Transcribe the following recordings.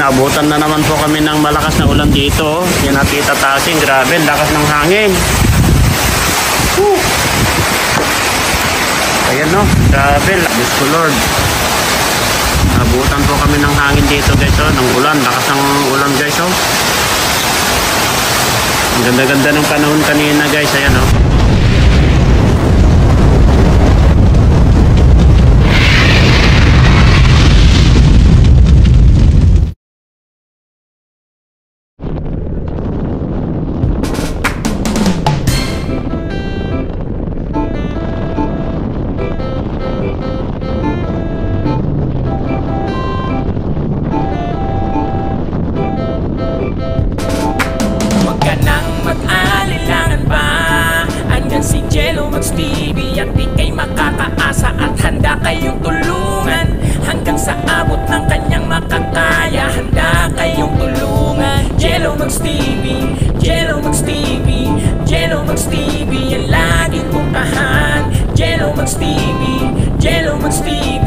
Naabutan na naman po kami ng malakas na ulan dito. Yan at Tita Tasing, grabe, lakas ng hangin. Ayan no, grabe, Diyos ko Lord. Naabutan po kami ng hangin dito guys, oh, ng ulan, lakas ng ulan guys, oh. Ang ganda-ganda ng panahon kanina guys, ayan oh. TV at di kay makakaasa at handa kayong tulungan hanggang sa abot ng kanyang makakaya. Handa kayong tulungan. Jello Mags TV, Jello Mags TV, Jello Mags TV ang laging puntahan. Jello Mags TV, Jello Mags TV,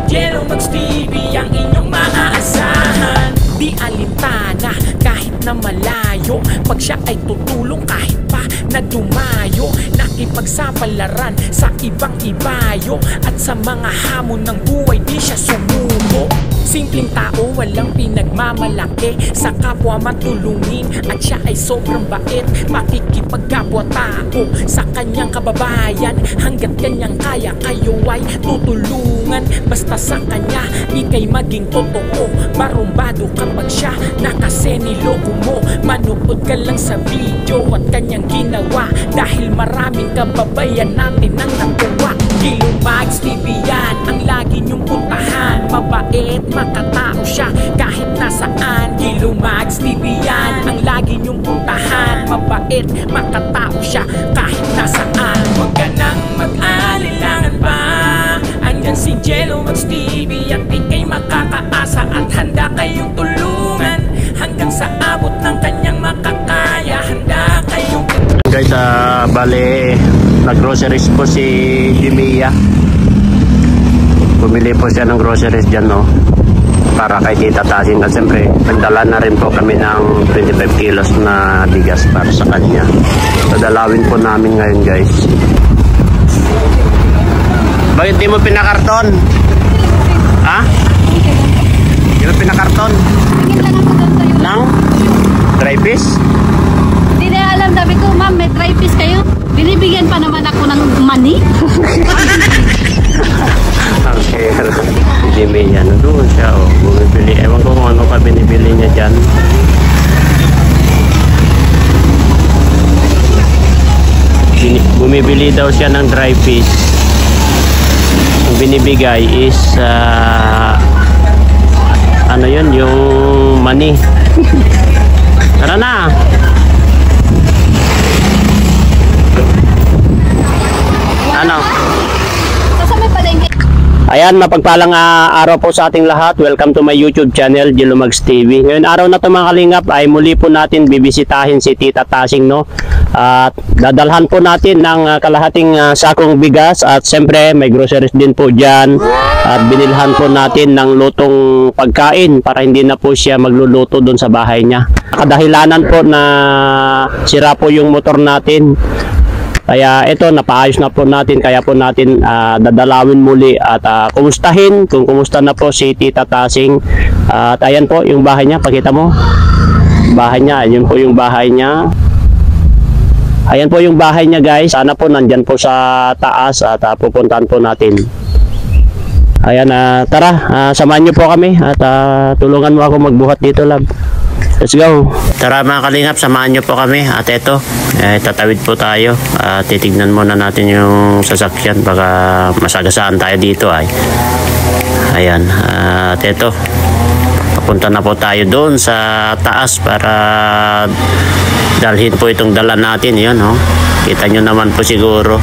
Jello Mags TV ang inyong maaasahan. Di alintana kahit na malayo, pag siya ay tutulong kahit pa na dumayo, nakipagsapalaran sa ibang ibayo, at sa mga hamon ng buhay di siya sumuko. Simpleng tao, walang pinagmamalaki, sa kapwa matulungin at siya ay sobrang bait. Makikipagkapwa tao sa kanyang kababayan, hanggat kanyang kaya kayo ay tutulungan. Basta sa kanya ikay maging totoo, barumbado kapag siya nakaseniloko mo. Manood ka lang sa video at kanyang ginawa, dahil maraming kababayan natin ang natuwa. Jello Mags TV yan ang lagi niyong puntahan. Mabait, makatao siya kahit nasaan. Jello Mags TV yan ang lagi niyong puntahan. Mabait, makatao siya kahit nasaan. Huwag ka nang mag-alilangan pa, andyan si Jello Mags TV at ikay makakaasa at handa kayong tulungan hanggang sa abot ng kanyang makakaya. Handa kayong guys, bale nag-groceries po si Jimia. Bumili po siya ng groceries dyan, no, para kay Tita Tasing. At siyempre nagdala na rin po kami ng 25 kilos na bigas para sa kanya. Dadalawin po namin ngayon guys. Bakit di mo pinakarton? Ha? Di mo pinakarton? Nang? Dry fish? Hindi na alam, sabi ko, ma'am, may dry fish kayo? Binibigyan pa naman ako ng money. Okay, Jimmy yan. Doon siya, oh, bumibili. Ewan ko kung ano pa binibili niya dyan. Bumibili daw siya ng dry fish. Ang binibigay is ano yun, yung money. Tara na. Ano? Ayan, mapagpalang araw po sa ating lahat. Welcome to my YouTube channel, Jello Mags TV. Ngayon araw na ito mga kalingap ay muli po natin bibisitahin si Tita Tasing, no? At dadalhan po natin ng kalahating sakong bigas, at siyempre may groceries din po dyan. At binilhan po natin ng lutong pagkain para hindi na po siya magluluto doon sa bahay niya. Kadahilanan po na sira po yung motor natin. Kaya ito, napaayos na po natin, kaya po natin dadalawin muli at kumustahin kung kumusta na po si Tita Tasing. At ayan po yung bahay niya, pakita mo. Bahay niya, yun po yung bahay niya. Ayan po yung bahay niya guys. Sana po nandyan po sa taas at pupuntahan po natin. Ayan, tara, samahan niyo po kami at tulungan mo ako magbuhat dito, love. Let's go. Tara mga kalingap, samahan nyo po kami. At eto, tatawid po tayo. Titignan muna natin yung sasakyan. Baka masagasaan tayo dito ay. Ayan. At eto, papunta na po tayo doon sa taas para dalhin po itong dala natin. Yun, oh. Kita nyo naman po siguro.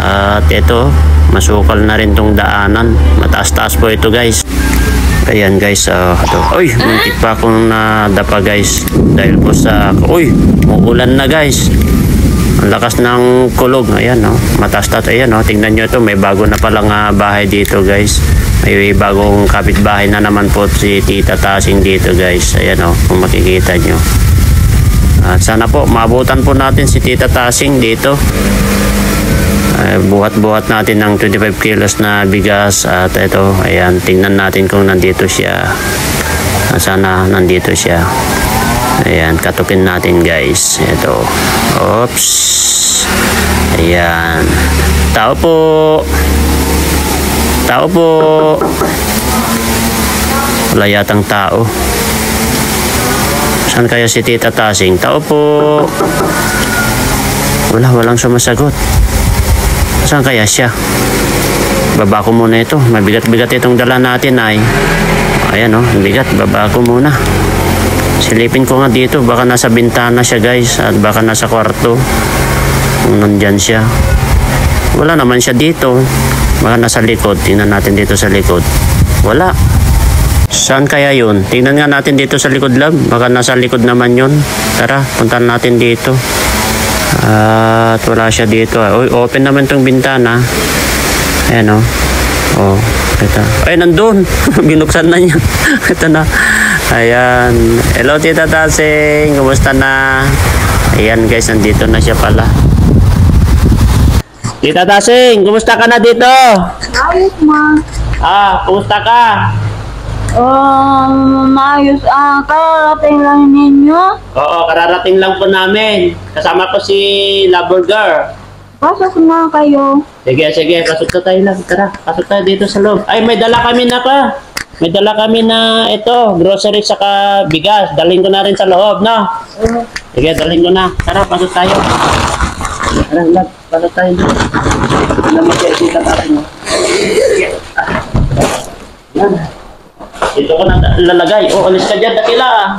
At eto, masukal na rin tong daanan. Mataas-taas po ito guys. Ayan guys, uy, muntik pa akong nadapa guys dahil po sa, uy, uulan na guys. Ang lakas ng kulog. Ayan, no, mataas-taas. Ayan, no, tingnan nyo ito, may bago na palang bahay dito guys. May bagong kapitbahay na naman po si Tita Tasing dito guys. Ayan o, kung makikita nyo. At sana po maabutan po natin si Tita Tasing dito. Buhat-buhat natin ng 25 kilos na bigas. At ito, ayan, tingnan natin kung nandito siya. Sana nandito siya. Ayan, katukin natin guys. Ito. Oops. Ayan. Tao po. Tao po. Wala yatang tao. Saan kaya si Tita Tasing? Tao po. Walang sumasagot. Saan kaya siya? Baba ko muna ito. Mabigat-bigat itong dala natin ay. Ayan o, bigat. Baba ko muna. Silipin ko nga dito. Baka nasa bintana siya guys. At baka nasa kwarto. Kung nandyan siya. Wala naman siya dito. Baka nasa likod. Tingnan natin dito sa likod. Wala. Saan kaya yun? Tingnan nga natin dito sa likod lab. Baka nasa likod naman yun. Tara, puntahan natin dito. At wala siya dito. Uy, open naman tong bintana. Ayan o. Oh, ito. Ay, nandun. Binuksan na niya. Ito na. Ayan. Hello, Tita Tasing. Kumusta na? Ayan guys, nandito na siya pala. Tita Tasing, kumusta ka na dito? Ayos, ma. Kumusta ka? Maayos. Kararating lang ninyo. Oo, kararating lang po namin. Kasama ko si Laburger. Pasok na kayo. Sige, pasok na tayo lang. Tara, pasok tayo dito sa loob. Ay, may dala kami na ka. May dala kami na ito, grocery saka bigas. Dalhin ko na rin sa loob, no? Sige, dalhin ko na. Tara, pasok tayo. Tara, lab, pasok tayo dito. Alam mo siya, Tita Tasing. Yan. Dito ko na lalagay. Oh, alis ka dyan, dakila.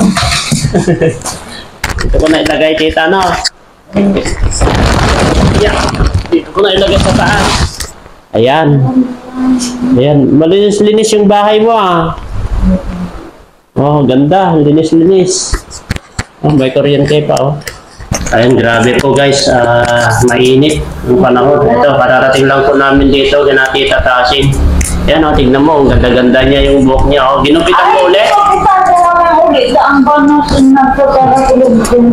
Dito ko na ilagay, tita, no? Yan. Dito ko na ilagay sa taas. Ayan. Ayan. Malinis-linis yung bahay mo, Oh, ganda. Linis-linis. Oh, may kuryente pa, oh. Ayan, grabe po guys. Mainit yung panahon. Ito, kararating lang po namin dito. Kina Tita Tasing. Ayan, oh, tignan mo. Ang ganda-ganda niya yung buhok niya. Oh, ginupitan mo ulit.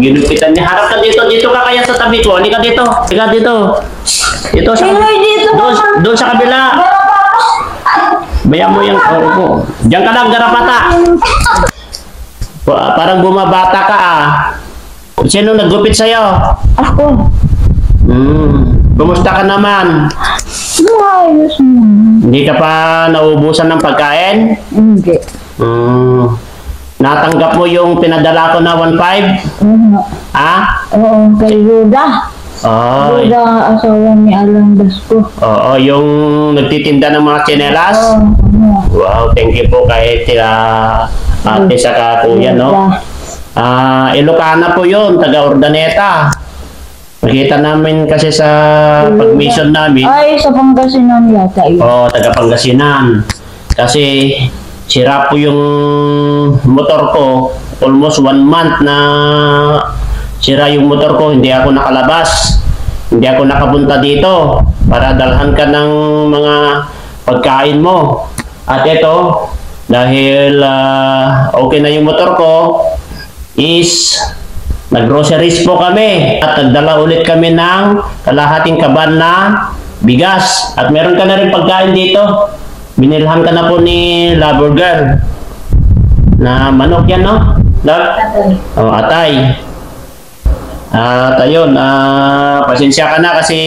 Ginupitan niya. Harap ka dito. Dito ka kaya sa tabi ko. Halika dito. Halika dito. Dito sa doon sa kabila. Bayan mo yung ko. Diyan ka lang, garapata. Parang bumabata ka, Sino naggupit sa'yo? Ako. Kumusta ka naman? Maayos mo. Hindi ka pa naubusan ng pagkain? Hindi. Natanggap mo yung pinadala ko na 1.5? Oo, kay Ruda. Oh, Ruda, asawa ni Alan Basco. oo, yung nagtitinda ng mga tsinelas? Wow, thank you po kay ate sa kuya, no? Ilocana po yun, taga Urdaneta. Nakita namin kasi sa pag-mission namin. Ay, sa Pangasinan yata yun. Oo, taga Pangasinan. Kasi sira po yung motor ko. Almost 1 month na sira yung motor ko. Hindi ako nakalabas. Hindi ako nakapunta dito para dalhan ka ng mga pagkain mo. At ito, dahil okay na yung motor ko, is nag-groceries po kami at nagdala ulit kami ng kalahating kaban na bigas. At meron ka na rin pagkain dito. Binilhan ka na po ni Laburger na manok yan, no? Oh, atay. At ayun, pasensya ka na kasi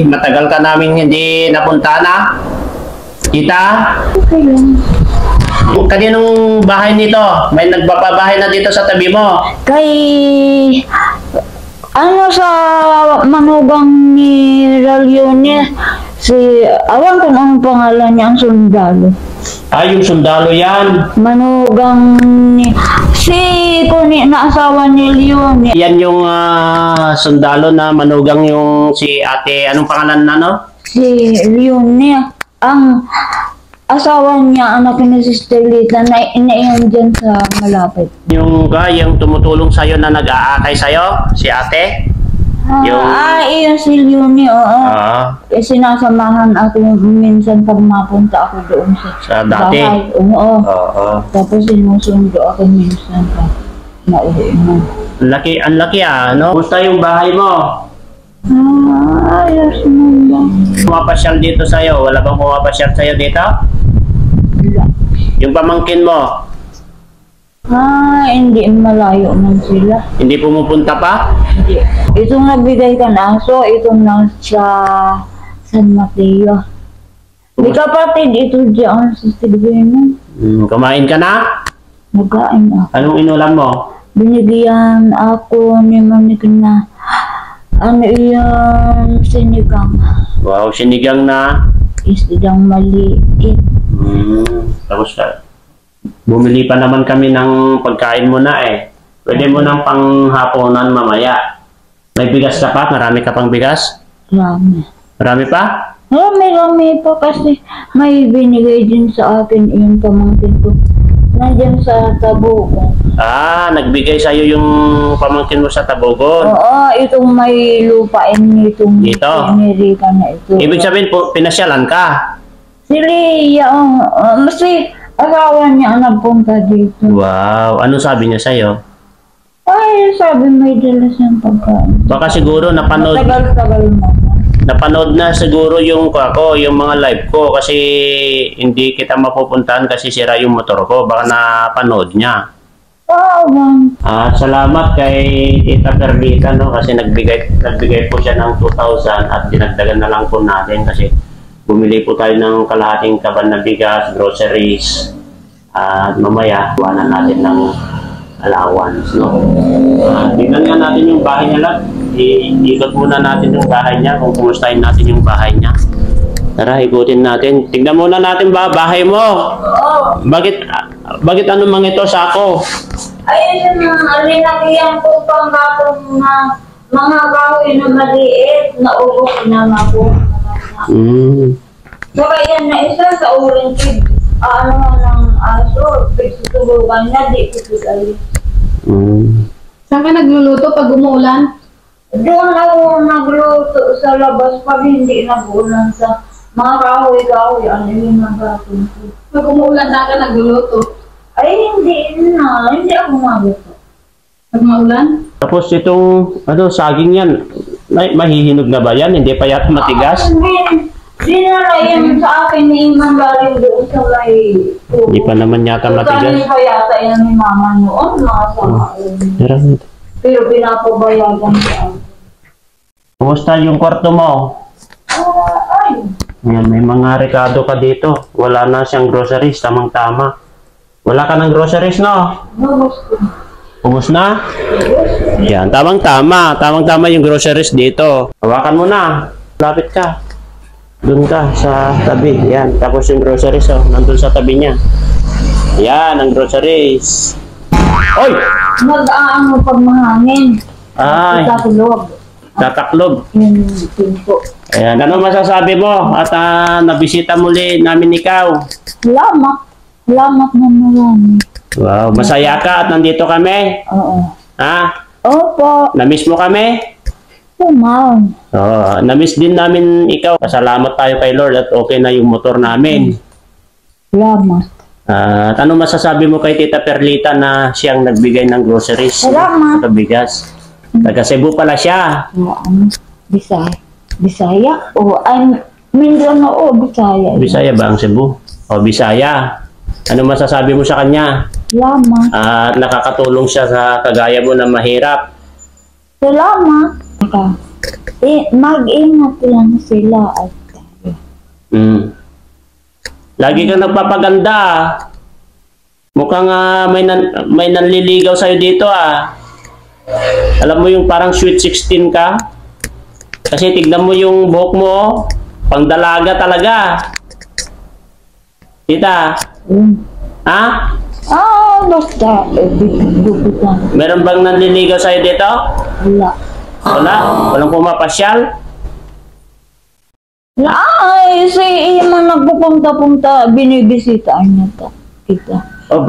matagal ka namin hindi napunta na. Tita? Okay lang. Kaninong bahay nito? May nagpapabahay na dito sa tabi mo? Kay... Ano sa manugang ni Ralione, awan ko ang pangalan niya, ang sundalo. Yung sundalo yan. Manugang ni... na asawa ni Leone. Yan yung sundalo na manugang yung si ate. Anong pangalan na, no? Si Leone. Ang asawa niya, anak ni Sister Lita, na inaiyan dyan sa malapit. Yung tumutulong sa'yo na nag-aakay sa'yo, si ate? Iyon si Leonie, oo. Sinasamahan ako minsan pag mapunta ako doon Sa dati? bahay. Oo. Oo. Tapos sinusundo ako minsan pag nauwi na. Ang laki no? Kumusta yung bahay mo? Ayos naman. Pumapasyal dito sa'yo? Wala bang pumapasyal sa'yo dito? Wala. Yung pamangkin mo? Hindi malayo man sila. Hindi pumupunta pa? Hindi. Itong nagbigay ka na aso, itong nasa San Mateo. May kapatid ito dyan sa Silvino. Kumain ka na? Nagain ako. Anong inulam mo? Binigyan ako ni Monique na sinigang. Wow, sinigang na. Isdang maliit. Tapos bumili pa naman kami ng pagkain mo na eh. Pwede mo nang panghaponan mamaya. May bigas ka pa? Marami ka pang bigas? Rami. Marami pa? Rami pa kasi may binigay din sa akin yung pamangkin ko. Nandiyan sa Tabogon. Nagbigay sa'yo yung pamangkin mo sa Tabogon. Oo, itong may lupain nitong Dito? Amerika na ito. Ibig sabihin po, pinasyalan ka? Si Leia, si asawa niya ang nagpunta dito. Wow, ano sabi niya sa'yo? Ay, sabi may dala siyang pagkain. Baka siguro napanood na siguro yung mga live ko kasi hindi kita mapupuntahan kasi sira yung motor ko. Baka napanood niya. Salamat kay Tita Perlita no kasi nagbigay po siya ng 2,000 at dinagdagan na lang po natin kasi bumili po tayo ng kalahating kaban na bigas, groceries at mamaya iwanan natin ng allowance no. Tingnan nga natin yung bahay niya lang. Ikot muna natin yung bahay niya kung kumustahin natin yung bahay niya. Tara, ikutin natin. Tingnan muna natin bahay mo. Bakit ano mang ito sako? Ayun yung linagyan ko pang gatong na mga kahoy na maliit na ubok na ako. Saka yan na isa sa orange ng aso, pagtutulugan na di pagtutulog. Saan ka nagluluto pag umuulan? Doon ako nagluto sa labas pag hindi nag-ulan sa mga kahoy-kahoy, ano yung nagatong ko. Pag umuulan, saan ka nagluluto? Ay, hindi ako magluto. Pag maulan? Tapos itong saging yan, mahihinog na ba yan? Hindi pa yata matigas? Dinala yan sa akin ni Iman galing doon sa may tubo. Hindi pa naman yata matigas. Kaya pa yata yan ni Mama noon, pero pinapabayagan siya. Kumusta yung kwarto mo? Ayan, may mga rekado ka dito. Wala na siyang groceries, tamang-tama. Wala ka ng groceries, no? Ubus na? Yan, tamang-tama. Tamang-tama yung groceries dito. Hawakan mo na. Lapit ka. Doon ka sa tabi. Yan. Tapos yung groceries, nandun sa tabi niya. Yan, ang groceries. Oy! Nag-aano pag mahangin. Ay. Tataklob. Tataklob. Yung pinto. Ayan, ano masasabi mo? At nabisita muli namin ikaw. Salamat na marami. Wow, masaya ka at nandito kami. Oo. Ha? Opo. Namiss mo kami? Tumaw. Namiss din namin ikaw. Pasalamat tayo kay Lord at okay na yung motor namin. Salamat. At ano masasabi mo kay Tita Perlita na siyang nagbigay ng groceries? Salamat. Sa bigas. Taga Cebu pala siya. Bisaya? Mindanao o Bisaya? Bisaya ba ang Cebu? O Bisaya. Ano masasabi mo sa kanya? Salamat. At nakakatulong siya sa kagaya mo na mahirap. Salamat. Mag-ingat lang sila. Lagi kang nagpapaganda. Mukhang may nanliligaw sa'yo dito Alam mo yung parang sweet 16 ka? Kasi tignan mo yung buhok mo, pang dalaga talaga. Tita? Ha? Basta. Meron bang nanliligaw sa'yo dito? Wala. Wala? Walang pumapasyal? Ay, si Iman nagpupunta-punta, binibisita niya kita. O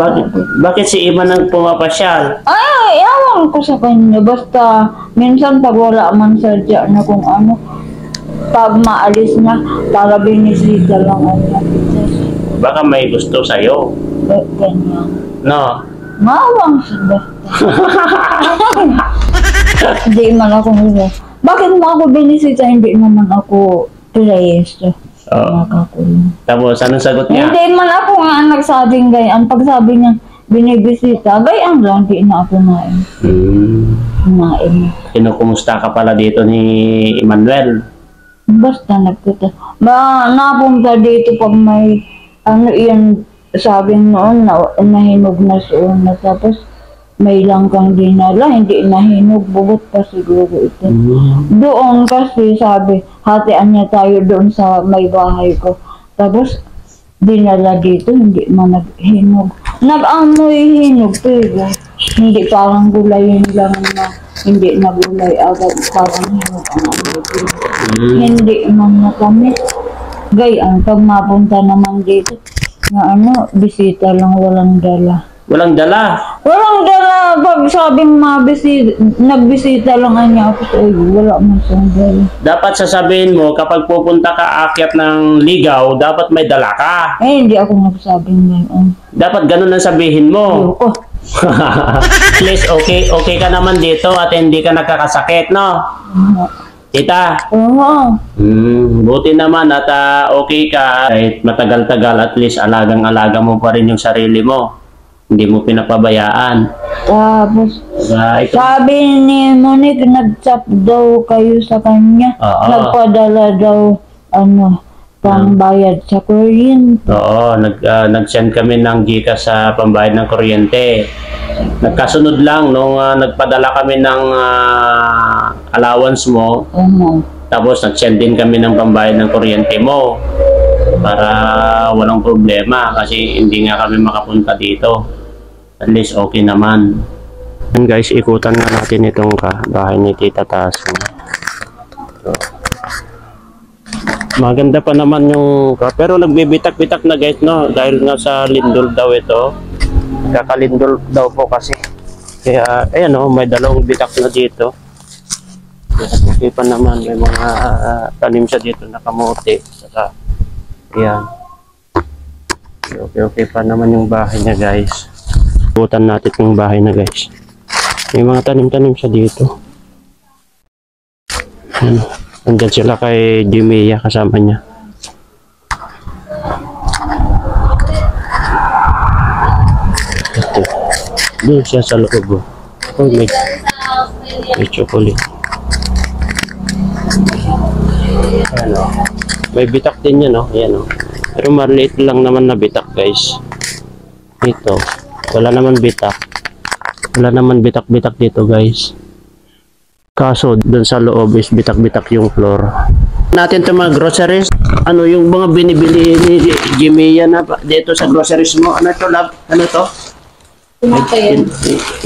bakit si Iman ang pumapasyal? Ay, ewan Ewan ko sa kanya, basta minsan pag wala man sadya na kung ano, pag maalis na, para binisita lang ang napitas. Baka may gusto sa'yo. Ganyan. No? Mawang sila. Hindi man ako nila. Bakit mo ako binisita? Hindi naman ako preso. Nakakulong. Tapos, anong sagot niya? Hindi man ako nga nagsabing ganyan. Pag sabi niya, binibisita, gayaan lang, di na ako nain. Nain. Kinukumusta ka pala dito ni Emmanuel? Basta nagkita. Napunta dito pag may, ano yan, sabing noon, nahinog na soon na. Tapos, may langkang dinala, hindi nahinog, bugot pa siguro ito. Doon kasi sabi, hatian niya tayo doon sa may bahay ko. Tapos, dinala dito, hindi man naghinog. Nag-amoy hinog, pero hindi parang gulayin lang na, hindi na gulay agad, parang hinog ang amoy. Hindi man nakamit. Gayaan, pag mapunta naman dito, na ano, bisita lang, walang dala. Walang dala. Walang dala, pag sabing nagbisita lang niya ako sa iyo, wala man siyang dala. Dapat sasabihin mo, kapag pupunta ka aakyat ng ligaw, dapat may dala ka. Eh, hindi ako nagsabing ngayon. Dapat ganun ang sabihin mo. Ayoko. Please, okay ka naman dito at hindi ka nakakasakit, no? Tita? Oo. Buti naman at okay ka. Kahit matagal-tagal, at least alagang-alaga mo pa rin yung sarili mo. Hindi mo pinapabayaan. Tapos, Ito. sabi ni Monique, nag-chat daw kayo sa kanya. Oo. Nagpadala daw, pangbayad sa kuryente. Oo, nag-send kami ng Gcash sa pambayad ng kuryente. Nagkasunod lang nung nagpadala kami ng allowance mo. Tapos nag-send din kami ng pambayad ng kuryente mo. Para walang problema kasi hindi nga kami makapunta dito. At least okay naman. And guys, ikutan na natin itong bahay ni Tita Tasing. So, maganda pa naman yung pero nagbibitak-bitak na guys, no? Dahil nga sa lindol daw ito. Kakalindol daw po kasi. Kaya ayan, no, may dalawang bitak na dito. Okay pa naman, may mga tanim siya dito na kamote. Saka ayan. Okay pa naman yung bahay niya guys. Ikutan natin yung bahay na guys. May mga tanim-tanim siya dito. Andyan sila kay Jimia kasama niya. Ito. Doon siya sa loob. Oh, may chocolate. Ano? May bitak din yan, no? Ayan, no? Pero maliit lang naman na bitak, guys. Ito. Wala naman bitak. Wala naman bitak-bitak dito, guys. Kaso, dun sa loob is bitak-bitak yung floor. Natin ito mga groceries. Ano yung mga binibili ni Jimia na dito sa groceries mo? Ano ito, love? Ano ito?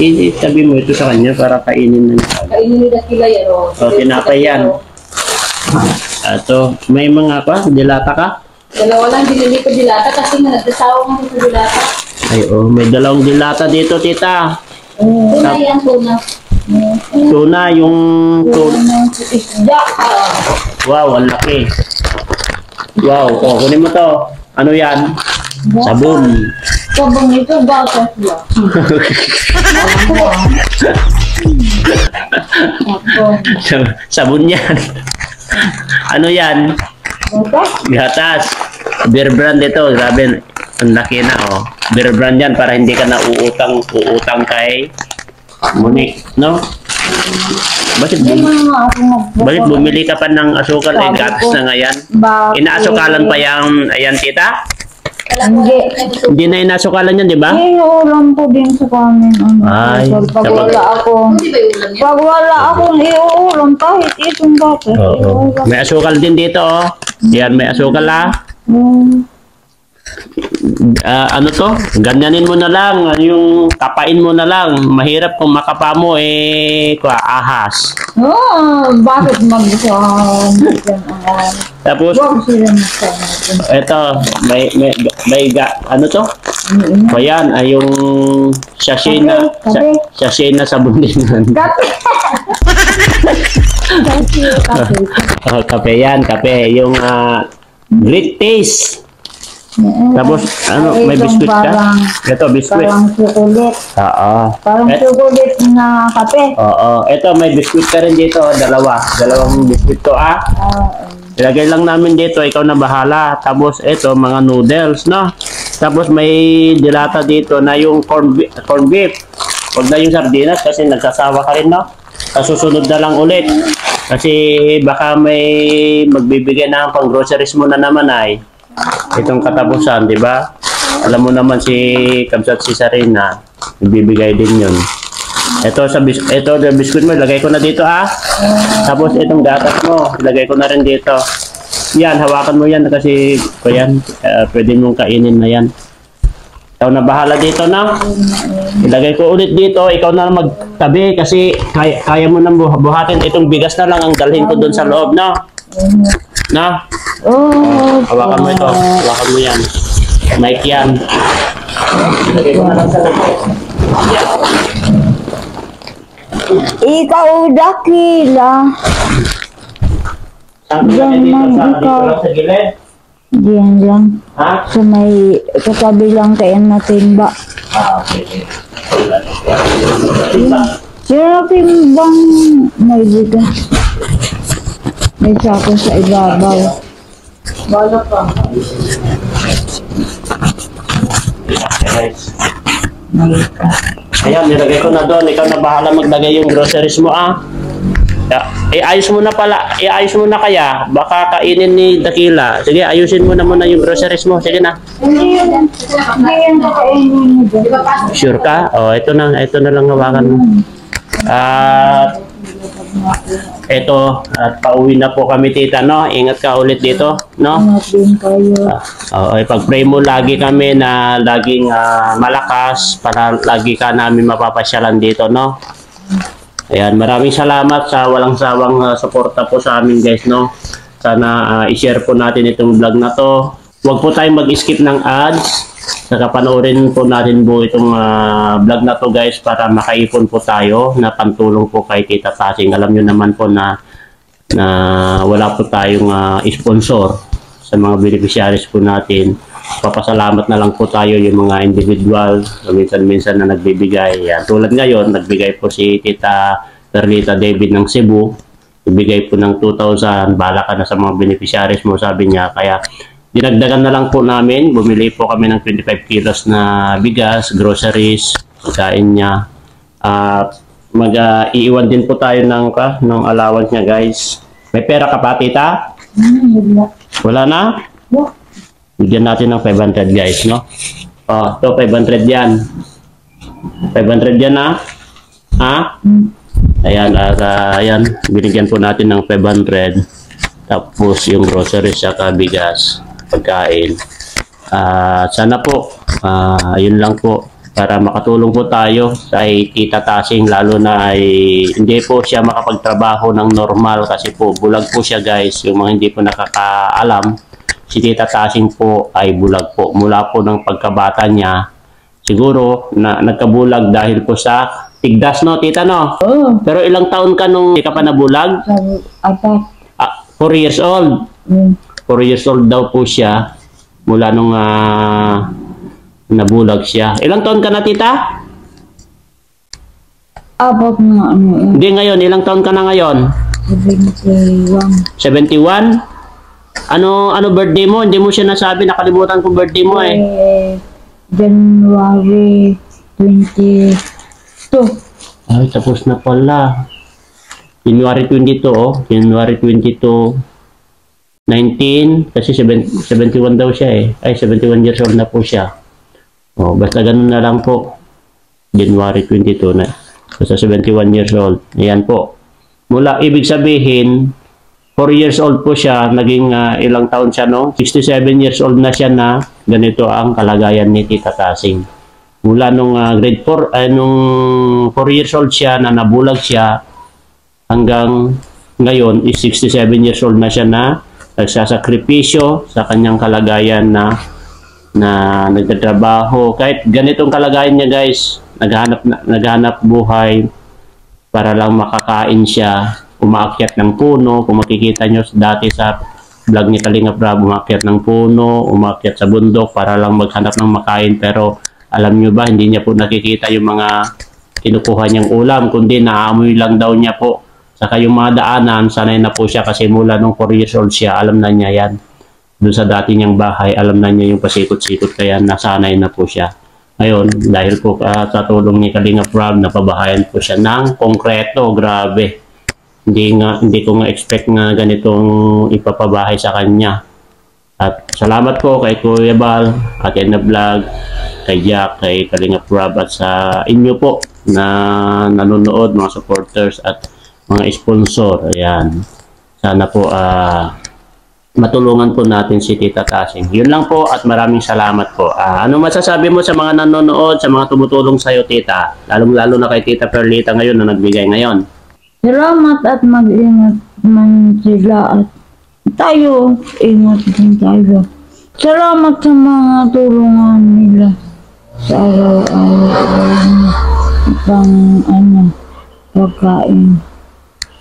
Itabi mo ito sa kanya para kainin na niya. Kainin nila sila yan, o. O, tinapay yan. Ito, may mga dilata ka? Dalawa lang, binili ko dilata kasi nga nagsasawa nga sa dilata. Ay, may dalawang dilata dito, tita. Tuna yan, tuna. Tuna, yung Isda. wow, ang laki. Wow, kunin mo to. Ano yan? Sabon. Sabon ito, batas lang. Sabon yan. Ano yan? Gatas. Beer brand ito. Grabe, ang laki na, oh. Beer brand yan para hindi ka na uutang kay Monique, no? Bakit bumili ka pa ng asukal? Eh, gatas na nga yan. Inaasukalan pa yung, ayan, tita? Hindi na inasukalan yan, di ba? Iuulam po din sa kanin. Ay, pag wala ako, pag wala akong iuulam kahit itong gatas. Oo. May asukal din dito, oh. Yan, may asukal, ah. Ano to? Ganyanin mo na lang, yung kapain mo na lang. Mahirap kung makapa mo, ahas. Bakit Tapos, Huwag sila magkakasin. ito, ano to? O yan, ay yung sachet na, Kape. sachet na sabon din yan. Kape. Kape. Oh, kape yan, kape. Yung great taste. Tapos, ano, Ay, may itong biskuit ka? parang- Ito, biskuit. Parang chocolate. Oo. Parang chocolate na kape. Oo. Ito, may biskuit ka rin dito. Dalawang biskuit to, Ilagay lang namin dito, ikaw na bahala. Tapos, ito, mga noodles, no? Tapos, may dilata dito na yung corn beef. Huwag na yung sardinas kasi nagsasawa ka rin, no? Kasusunod na lang ulit. Kasi baka may magbibigay na pang groceries mo na naman ay itong katapusan, di ba? Alam mo naman si Kamsat si Sarina, bibigay din yun. Ito sa biskuit mo, ilagay ko na dito Tapos itong gatas mo, ilagay ko na rin dito. Yan, hawakan mo yan kasi yan, pwede mong kainin na yan. Ikaw na bahala dito na. Ilagay ko ulit dito, ikaw na magtabi kasi kaya mo nang buhatin. Itong bigas na lang ang dalhin ko doon sa loob na. Na? Oh, Hawakan mo ito, hawakan mo yan. Mic yan. Ilagay ko na lang sa loob. Yan. ikaw dakila. Saan ko lagay dito? Saan dito lang sa gilid? Diyan lang. Ha? Sa may katabi lang kayo na timba. Okay. Sino timbang may dito? May sako sa ibabaw. Bala pa. Ayan, nilagay ko na doon. Ikaw na bahala maglagay yung groceries mo, Iayos mo na pala. Iayos mo na kaya. Baka kainin ni Dakila. Sige, ayusin mo na muna yung groceries mo. Sige na. Hindi yan kakainin mo dyan. Sure ka? O, ito na lang hawakan mo. At ito, at pauwi na po kami, tita, no? Ingat ka ulit dito, no? Ingat din kayo. Ipag-pray mo lagi kami na laging malakas para lagi ka namin mapapasyalan dito, no? Ayan, maraming salamat sa walang sawang suporta po sa amin, guys, no? Sana i-share po natin itong vlog na to. Huwag po tayong mag-skip ng ads. Saka panoorin po natin po itong vlog na to, guys, para makaipon po tayo na pantulong po kay Tita Tasing. Alam nyo naman po na wala po tayong sponsor sa mga beneficiaries po natin. Papasalamat na lang po tayo yung mga individual, minsan-minsan na nagbibigay. Yan. Tulad ngayon, nagbigay po si Tita Perlita David ng Cebu. Ibigay po ng 2,000. Bala ka na sa mga beneficiaries mo, sabi niya. Kaya dinagdagan na lang po namin. Bumili po kami ng 25 kilos na bigas, groceries, pagkain niya. Iiwan din po tayo ng allowance niya, guys. May pera ka pa, Tita? Wala na? Bigyan natin ng 500, guys, no? Ito, 500 yan. 500 yan, Ayan, ayan. Binigyan po natin ng 500. Tapos yung groceries at bigas, pagkain. Sana po, ayun lang po. Para makatulong po tayo kay Tita Tasing, lalo na ay hindi po siya makapagtrabaho ng normal kasi po bulag po siya, guys. Yung mga hindi po nakakaalam, si Tita Tasing po ay bulag po. Mula po ng pagkabata niya, siguro na nagkabulag dahil po sa tigdas, no, Tita, no? Oo. Pero ilang taon ka nung hindi ka pa nabulag? Apat. 4 years old. 4 years old daw po siya mula nung nabulag siya. Ilang taon ka na, Tita? Apat na ano. Hindi, ngayon. Ilang taon ka na ngayon? 71. 71? Ano birthday mo? Hindi mo siya nasabi. Nakalimutan ko birthday mo January 22. Ay, tapos na pala. January 22, January 22, 19, kasi 71 daw siya Ay, 71 years old na po siya. Basta ganun na lang po. January 22 na. Basta 71 years old. Ayan po. Mula, ibig sabihin, 4 years old po siya, naging ilang taon siya, no? 67 years old na siya na ganito ang kalagayan ni Tita Tasing. Mula nung grade 4, nung 4 years old siya na nabulag siya, hanggang ngayon is 67 years old na siya na nagsasakripisyo sa kanyang kalagayan na na nagtatrabaho. Kahit ganitong kalagayan niya guys, naghanap buhay para lang makakain siya, umaakyat ng puno. Kung makikita nyo dati sa vlog ni Kalinga Prab, umaakyat ng puno, umaakyat sa bundok para lang maghanap ng makain. Pero alam nyo ba, hindi niya po nakikita yung mga kinukuha niyang ulam, kundi naamoy lang daw niya po. Saka yung mga daanan, sanay na po siya kasi mula nung 4 years old siya, alam na niya yan. Doon sa dati niyang bahay, alam na niya yung pasikot-sikot, kaya nasanay na po siya. Ngayon, dahil po sa tulong ni Kalinga Prab, napabahayan po siya ng konkreto. Grabe. Hindi ko nga expect nga ganitong ipapabahay sa kanya. At salamat po kay Kuya Bal, at Edna Vlog, kay Jack, kay Kalinga Prab, at sa inyo po na nanonood, mga supporters at mga sponsor. Ayan. Sana po matulungan po natin si Tita Tasing. Yun lang po at maraming salamat po. Ano masasabi mo sa mga nanonood, sa mga tumutulong sa'yo, Tita? Lalong-lalo na kay Tita Perlita ngayon na nagbigay ngayon. Salamat at mag-ingat man sila at tayo, ingat din tayo. Salamat sa mga tulungan nila sa araw-araw pagkain.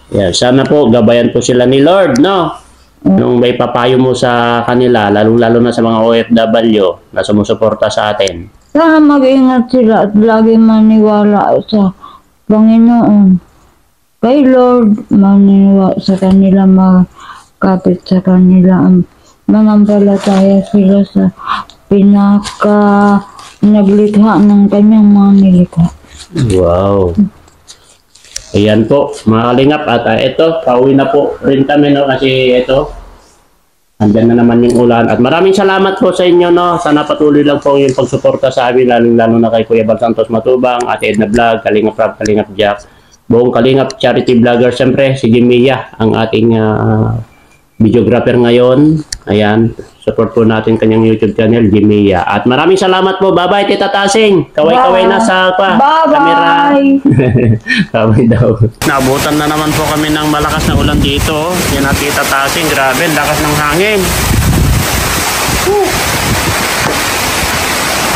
Yeah, sana po gabayan po sila ni Lord, no? Nung may papayo mo sa kanila, lalong-lalo na sa mga OFW na sumusuporta sa atin. Sana mag-ingat sila at lagi maniwala sa Panginoon. Kay Lord, maniwala sa kanila, makapit sa kanila, manampalataya sila sa naglikha ng kanyang mga nilikha. Wow. Ayan po, mga kalingap, at ito, pauwi na po rin kami, no, kasi ito, andyan na naman yung ulan. At maraming salamat po sa inyo, no, sana patuloy lang po yung pagsuporta sa amin, lalo na kay Kuya Bal Santos Matubang, at Edna Vlog, Kalinga Prab, Kalingap Jack, buong Kalingap Charity Vlogger, siyempre, si Jimia, ang ating videographer ngayon. Ayan, support po natin kanyang YouTube channel, Jimia. At maraming salamat po. Bye-bye, Tita Tasing. Kaway-kaway na sa camera. Kaway daw. Naabutan na naman po kami ng malakas na ulan dito. Yan at Tita Tasing. Grabe, lakas ng hangin.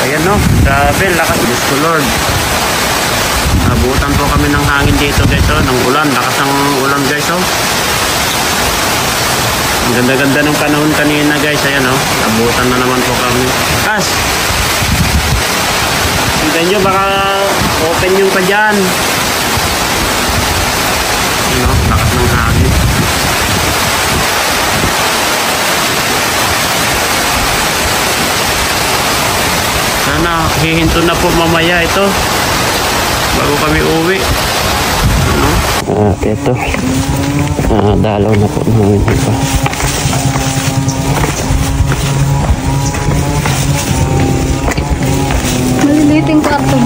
Ayan, no. Grabe, lakas. Diyos ko, Lord. Naabutan po kami ng hangin dito, guys. Ng ulan. Lakas ng ulan, guys. Ang ganda-ganda ng panahon kanina, guys. Ayan, abutan na naman po kami. Kas! Tignan nyo, baka open yung pa dyan. Ayan, lakas ng hangin. Sana, hihinto na po mamaya ito. Bago kami uwi. Ito. Dalaw na po namin ito. Maliliting karton.